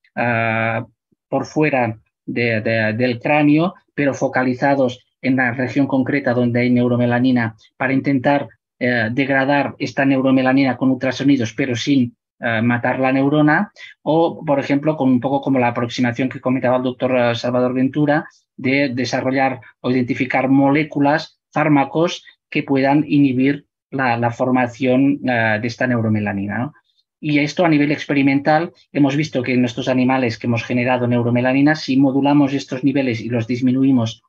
por fuera del cráneo, pero focalizados en la región concreta donde hay neuromelanina para intentar degradar esta neuromelanina con ultrasonidos, pero sin matar la neurona, o, por ejemplo, con un poco como la aproximación que comentaba el doctor Salvador Ventura, de desarrollar o identificar moléculas, fármacos que puedan inhibir la formación de esta neuromelanina, ¿no? Y esto a nivel experimental hemos visto que en estos animales que hemos generado neuromelanina, si modulamos estos niveles y los disminuimos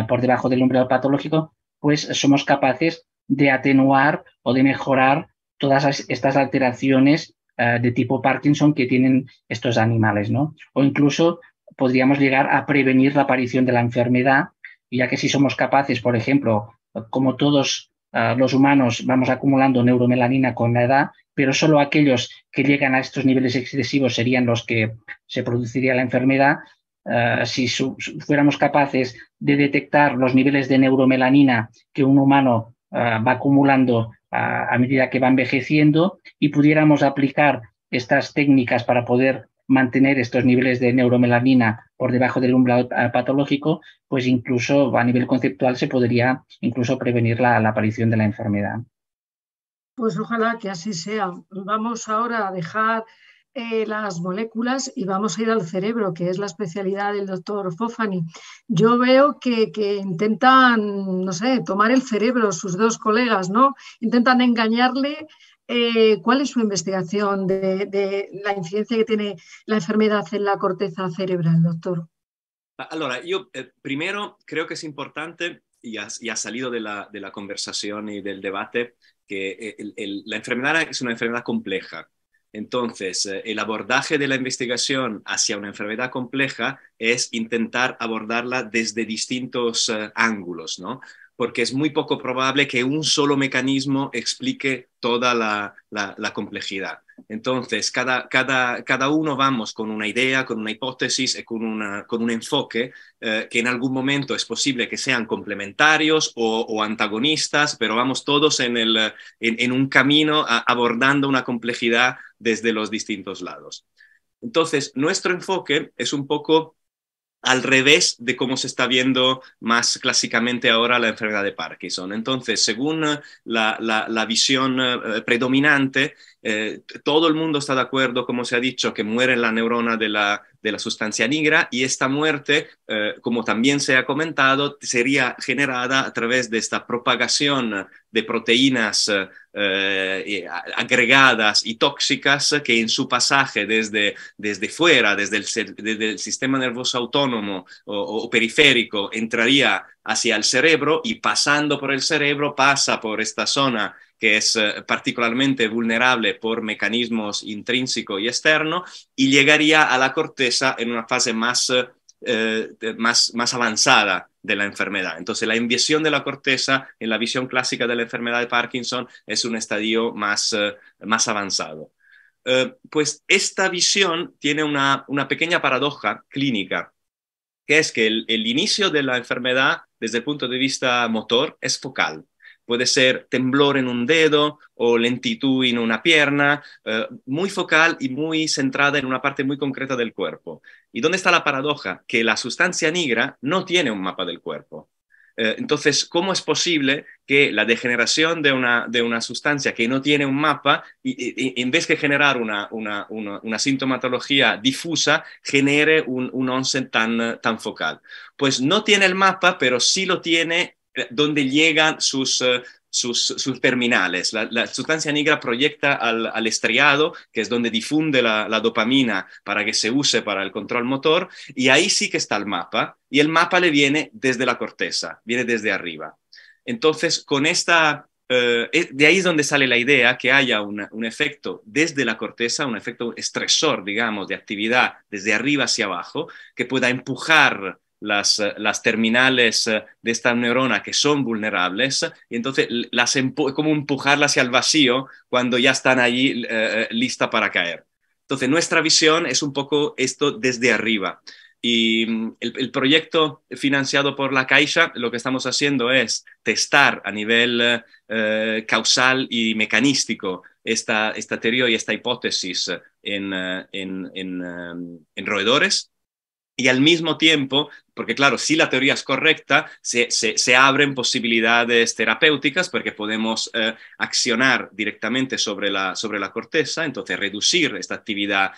por debajo del umbral patológico, pues somos capaces de atenuar o de mejorar todas estas alteraciones de tipo Parkinson que tienen estos animales, ¿no? O incluso podríamos llegar a prevenir la aparición de la enfermedad, ya que si somos capaces, por ejemplo, como todos los humanos vamos acumulando neuromelanina con la edad, pero solo aquellos que llegan a estos niveles excesivos serían los que se produciría la enfermedad. Si fuéramos capaces de detectar los niveles de neuromelanina que un humano va acumulando a medida que va envejeciendo y pudiéramos aplicar estas técnicas para poder mantener estos niveles de neuromelanina por debajo del umbral patológico, pues incluso a nivel conceptual se podría incluso prevenir la aparición de la enfermedad. Pues ojalá que así sea. Vamos ahora a dejar las moléculas y vamos a ir al cerebro, que es la especialidad del doctor Fofani. Yo veo que intentan, no sé, tomar el cerebro, sus dos colegas, ¿no? Intentan engañarle. ¿Cuál es su investigación de la incidencia que tiene la enfermedad en la corteza cerebral, doctor? Allora, io primero creo que es importante, y ha salido de la conversación y del debate, que la enfermedad es una enfermedad compleja. Entonces, el abordaje de la investigación hacia una enfermedad compleja es intentar abordarla desde distintos ángulos, ¿no? Porque es muy poco probable que un solo mecanismo explique toda la complejidad. Entonces, cada uno vamos con una idea, con una hipótesis y con un enfoque que en algún momento es posible que sean complementarios o antagonistas, pero vamos todos en un camino abordando una complejidad desde los distintos lados. Entonces, nuestro enfoque es un poco al revés de cómo se está viendo más clásicamente ahora la enfermedad de Parkinson. Entonces, según la visión predominante, todo el mundo está de acuerdo, como se ha dicho, que muere la neurona de la sustancia negra, y esta muerte, como también se ha comentado, sería generada a través de esta propagación de proteínas agregadas y tóxicas que en su pasaje desde fuera, desde el sistema nervioso autónomo o periférico, entraría hacia el cerebro, y pasando por el cerebro pasa por esta zona que es particularmente vulnerable por mecanismos intrínsecos y externos, y llegaría a la corteza en una fase más más avanzada de la enfermedad. Entonces, la invasión de la corteza en la visión clásica de la enfermedad de Parkinson es un estadio más avanzado. Pues esta visión tiene una pequeña paradoja clínica, que es que el inicio de la enfermedad desde el punto de vista motor es focal. Puede ser temblor en un dedo o lentitud en una pierna, muy focal y muy centrada en una parte muy concreta del cuerpo. ¿Y dónde está la paradoja? Que la sustancia negra no tiene un mapa del cuerpo. Entonces, ¿cómo es posible que la degeneración de una sustancia que no tiene un mapa, en vez de generar una sintomatología difusa, genere un onset tan focal? Pues no tiene el mapa, pero sí lo tiene donde llegan sus terminales. La sustancia negra proyecta al estriado, que es donde difunde la dopamina para que se use para el control motor, y ahí sí que está el mapa, y el mapa le viene desde la corteza, viene desde arriba. Entonces, con esta... de ahí es donde sale la idea que haya un efecto desde la corteza, un efecto estresor, digamos, de actividad desde arriba hacia abajo, que pueda empujar las terminales de esta neurona que son vulnerables, y entonces como empujarlas hacia el vacío cuando ya están allí lista para caer. Entonces nuestra visión es un poco esto desde arriba. Y el proyecto financiado por la Caixa, lo que estamos haciendo es testar a nivel causal y mecanístico esta teoría y esta hipótesis en roedores. Y al mismo tiempo, porque claro, si la teoría es correcta, se abren posibilidades terapéuticas porque podemos accionar directamente sobre la corteza, entonces reducir esta actividad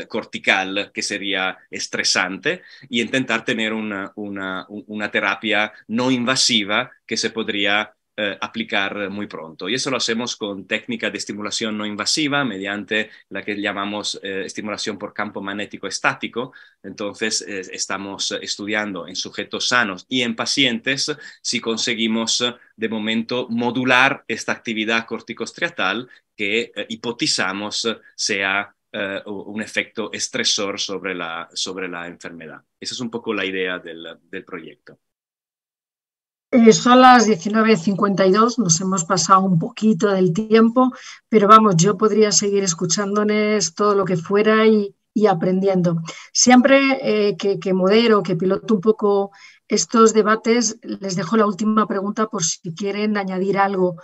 cortical que sería estresante y intentar tener una terapia no invasiva que se podría aplicar muy pronto. Y eso lo hacemos con técnicas de estimulación no invasiva mediante la que llamamos estimulación por campo magnético estático. Entonces, estamos estudiando en sujetos sanos y en pacientes si conseguimos de momento modular esta actividad corticostriatal que hipotizamos sea un efecto estresor sobre la enfermedad. Esa es un poco la idea del proyecto. Son las 19:52, nos hemos pasado un poquito del tiempo, pero vamos, yo podría seguir escuchándoles todo lo que fuera y aprendiendo. Siempre que modero, que piloto un poco estos debates, les dejo la última pregunta por si quieren añadir algo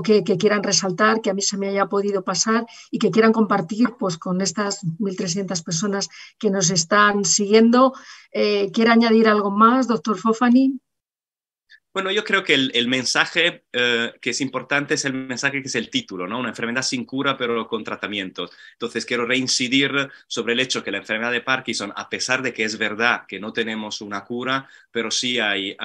que quieran resaltar, que a mí se me haya podido pasar y que quieran compartir pues, con estas 1.300 personas que nos están siguiendo. ¿Quiere añadir algo más, doctor Fofani? Bueno, yo creo que el mensaje que es importante es el mensaje que es el título, ¿no? Una enfermedad sin cura pero con tratamientos. Entonces quiero reincidir sobre el hecho que la enfermedad de Parkinson, a pesar de que es verdad que no tenemos una cura, pero sí hay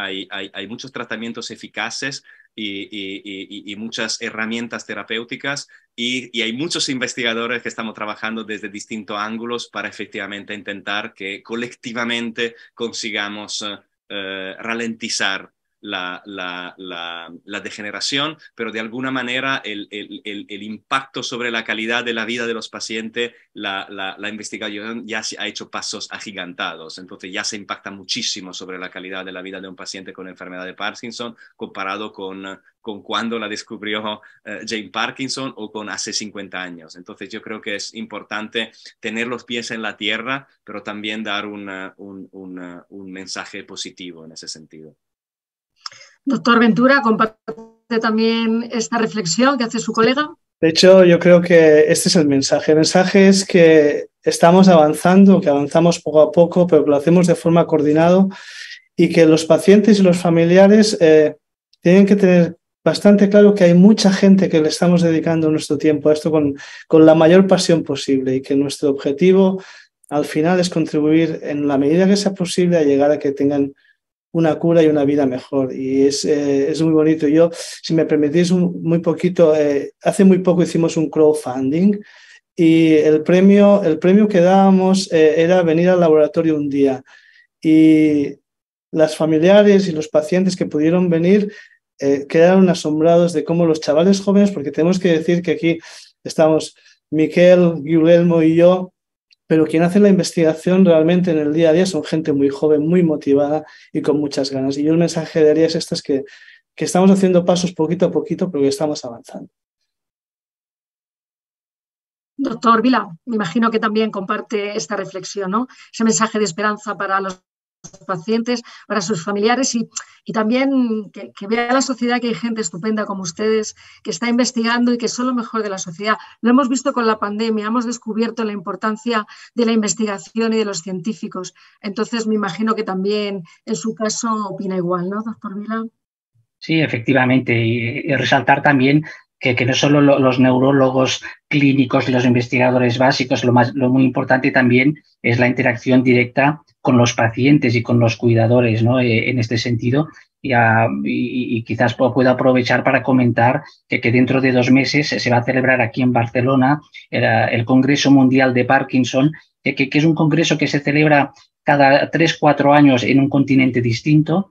muchos tratamientos eficaces y muchas herramientas terapéuticas y hay muchos investigadores que estamos trabajando desde distintos ángulos para efectivamente intentar que colectivamente consigamos ralentizar la degeneración, pero de alguna manera el impacto sobre la calidad de la vida de los pacientes, la investigación ya se ha hecho pasos agigantados, entonces ya se impacta muchísimo sobre la calidad de la vida de un paciente con enfermedad de Parkinson comparado con cuando la descubrió Jane Parkinson o con hace 50 años. Entonces yo creo que es importante tener los pies en la tierra, pero también dar un mensaje positivo en ese sentido. Doctor Ventura, ¿comparte también esta reflexión que hace su colega? De hecho, yo creo que este es el mensaje. El mensaje es que estamos avanzando, que avanzamos poco a poco, pero que lo hacemos de forma coordinada y que los pacientes y los familiares tienen que tener bastante claro que hay mucha gente que le estamos dedicando nuestro tiempo a esto con la mayor pasión posible y que nuestro objetivo al final es contribuir en la medida que sea posible a llegar a que tengan una cura y una vida mejor. Y es muy bonito. Yo, si me permitís muy poquito, hace muy poco hicimos un crowdfunding y el premio que dábamos era venir al laboratorio un día. Y las familiares y los pacientes que pudieron venir quedaron asombrados de cómo los chavales jóvenes, porque tenemos que decir que aquí estamos Miquel, Guillermo y yo, pero quien hace la investigación realmente en el día a día son gente muy joven, muy motivada y con muchas ganas. Y yo el mensaje que daría es esto, es que estamos haciendo pasos poquito a poquito, pero que estamos avanzando. Doctor Vila, me imagino que también comparte esta reflexión, ¿no? Ese mensaje de esperanza para los pacientes, para sus familiares y también que vea la sociedad que hay gente estupenda como ustedes que está investigando y que son lo mejor de la sociedad. Lo hemos visto con la pandemia, hemos descubierto la importancia de la investigación y de los científicos. Entonces, me imagino que también en su caso opina igual, ¿no, doctor Vila? Sí, efectivamente. Y resaltar también que no solo los neurólogos clínicos y los investigadores básicos, lo muy importante también es la interacción directa con los pacientes y con los cuidadores, ¿no? En este sentido, y quizás pueda aprovechar para comentar que dentro de 2 meses se va a celebrar aquí en Barcelona el Congreso Mundial de Parkinson, que es un congreso que se celebra cada 3-4 años en un continente distinto.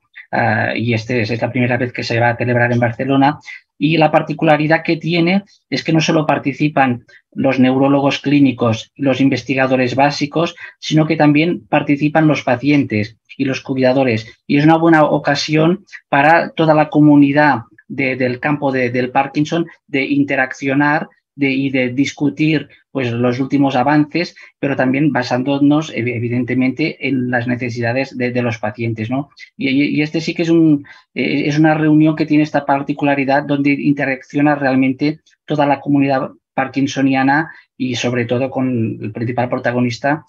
Y es la primera vez que se va a celebrar en Barcelona. Y la particularidad que tiene es que no solo participan los neurólogos clínicos y los investigadores básicos, sino que también participan los pacientes y los cuidadores. Y es una buena ocasión para toda la comunidad del campo del Parkinson de interaccionar y de discutir pues, los últimos avances, pero también basándonos evidentemente en las necesidades de los pacientes, ¿no? Y este sí que es una reunión que tiene esta particularidad donde interacciona realmente toda la comunidad parkinsoniana y sobre todo con el principal protagonista,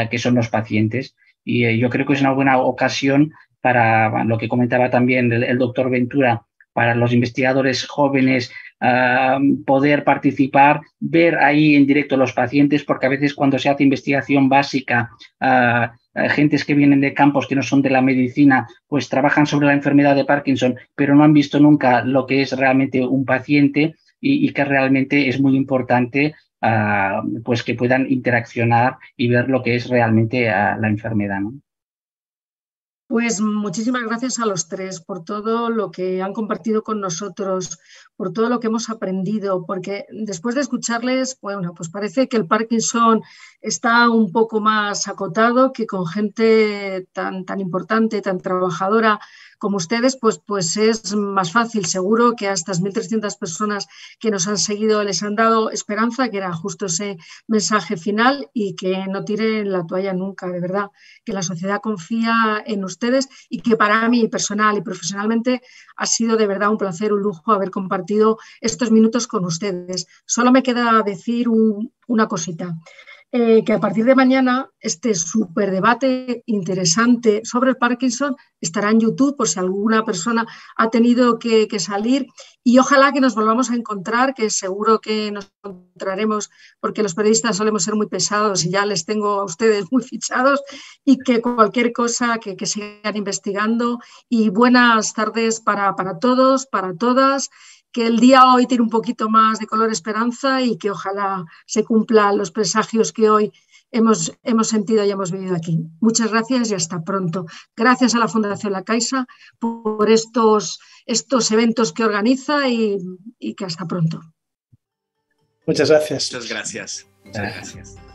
que son los pacientes. Y yo creo que es una buena ocasión para lo que comentaba también el doctor Ventura, para los investigadores jóvenes poder participar, ver ahí en directo a los pacientes, porque a veces cuando se hace investigación básica, gentes que vienen de campos que no son de la medicina, pues trabajan sobre la enfermedad de Parkinson, pero no han visto nunca lo que es realmente un paciente y que realmente es muy importante pues que puedan interaccionar y ver lo que es realmente la enfermedad, ¿no? Pues muchísimas gracias a los tres por todo lo que han compartido con nosotros, por todo lo que hemos aprendido, porque después de escucharles, bueno, pues parece que el Parkinson está un poco más acotado, que con gente tan importante, tan trabajadora como ustedes, pues es más fácil. Seguro que a estas 1.300 personas que nos han seguido les han dado esperanza, que era justo ese mensaje final, y que no tiren la toalla nunca, de verdad, que la sociedad confía en ustedes y que para mí personal y profesionalmente ha sido de verdad un placer, un lujo haber compartido estos minutos con ustedes. Solo me queda decir una cosita. Que a partir de mañana este súper debate interesante sobre el Parkinson estará en YouTube por si alguna persona ha tenido que salir, y ojalá que nos volvamos a encontrar, que seguro que nos encontraremos porque los periodistas solemos ser muy pesados y ya les tengo a ustedes muy fichados, y que cualquier cosa que sigan investigando. Y buenas tardes para todos, para todas. Que el día hoy tiene un poquito más de color esperanza y que ojalá se cumplan los presagios que hoy hemos sentido y hemos vivido aquí. Muchas gracias y hasta pronto. Gracias a la Fundación La Caixa por estos eventos que organiza y que hasta pronto. Muchas gracias. Muchas gracias. Muchas gracias.